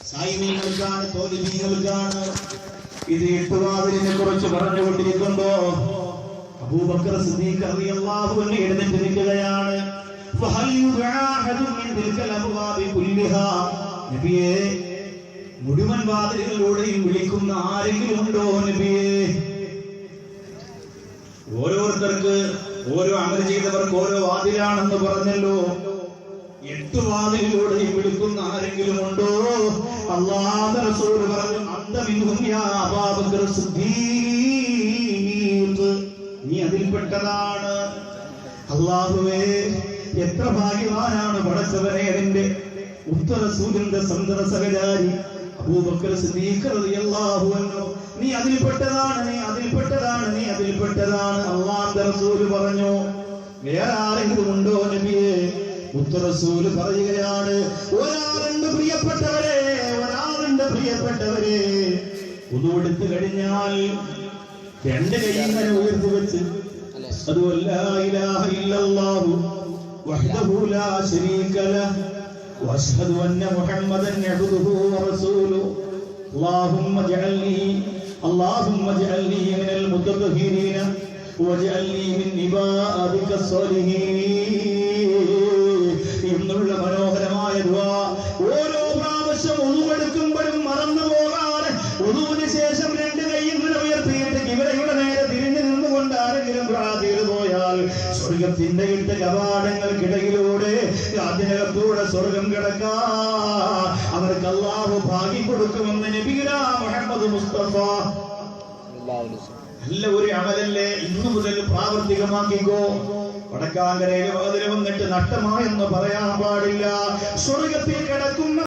സായിമീങ്ങൾക്കാണ്, തോലിമീങ്ങൾക്കാണ്. ഇത് എട്ടുവാതിലിനെ കുറിച്ച് പറഞ്ഞുകൊണ്ടിരിക്കുമ്പോ അബൂബക്കർ സിദ്ദീഖ് റളിയല്ലാഹു അൻഹു എഴുന്നേറ്റ് നിൽക്കുകയാണ്. നബിയേ, മുഴുവൻ വാതിലുകളിലൂടെയും വിളിക്കുന്ന ആരെങ്കിലും ഉണ്ടോ നബിയേ? ഓരോരുത്തർക്ക് ഓരോ അമൽ ചെയ്തവർക്ക് ഓരോ വാതിലാണെന്ന് പറഞ്ഞല്ലോ. 8 വാതിലിലൂടെയും വിളിക്കുന്ന ആരെങ്കിലും ഉണ്ടോ? അല്ലാഹുവിന്റെ റസൂൽ പറഞ്ഞു, അന്ത മിൻഹും യാ അബൂബക്കർ സിദ്ദീഖ്, നീ അതിൽപ്പെട്ടതാണ്. അല്ലാഹുവേ, എത്ര ഭാഗ്യവാനാണ് പടച്ചവനെ അതിന്റെ ഉത്തറസൂലിന്റെ സന്തത സഹചാരി അബൂബക്കർ സിദ്ദീഖ് റളിയല്ലാഹു അൻഹു. നീ അതിൽപ്പെട്ടതാണ്, നീ അതിൽപ്പെട്ടതാണ്, നീ അതിൽപ്പെട്ടതാണ്. അല്ലാഹുവിന്റെ റസൂൽ പറഞ്ഞു, വേറെ ആരെങ്കിലും ഉണ്ടോ നബിയേ? ഉത്തറസൂല് പറയുകയാണ്, ഒരാളുണ്ട് പ്രിയപ്പെട്ടവരെ, ഒരാളുണ്ട് പ്രിയപ്പെട്ടവരെ. ഉദു എടുത്തു കഴിഞ്ഞാൽ 2 കൈ ഇങ്ങനെ ഉയർത്തി വെച്ച് അശ്ഹദു അല്ലാ ഇലാഹ ഇല്ലല്ലാഹു വഹ്ദഹു ലാ ശരീക ലഹു വഅശ്ഹദു അന്ന മുഹമ്മദൻ അബ്ദുഹു വറസൂലുഹു അല്ലാഹുമ്മ ജഅൽനി മിനൽ മുതത്വഹിരീന വജഅൽനി മിൻ ഇബാദിക സ്വാലിഹീൻ എന്നുള്ള മനോഹരമായ ദുആ ഓരോ പ്രാവശ്യം ഉളുവെടുക്കുമ്പോഴും മറന്നു പോകാതെ ഉളുവിന് ശേഷം 2 കൈയും ഉയർത്തിയിട്ട് ഇവരുടെ നേരെ തിരിഞ്ഞു നിന്നുകൊണ്ട് ആരെങ്കിലും പ്രാർത്ഥിച്ചു പോയാൽ സ്വർഗത്തിന്റെ 8 കവാടങ്ങൾക്കിടയിലൂടെ അതിനകത്തൂടെ സ്വർഗം കിടക്കാൻ അവർക്ക് അല്ലാഹു ഭാഗ്യം കൊടുക്കുമെന്ന് നബിയുനാ മുഹമ്മദ് മുസ്തഫ. നല്ല ഒരു അമലല്ലേ, ഇന്നു മുതൽ പ്രാവർത്തികമാക്കിക്കോ. വടക്കാങ്കരയിൽ വാതിൽ വന്നിട്ട് നഷ്ടമായെന്ന് പറയാൻ പാടില്ല. സ്വർഗത്തിൽ കിടക്കുന്ന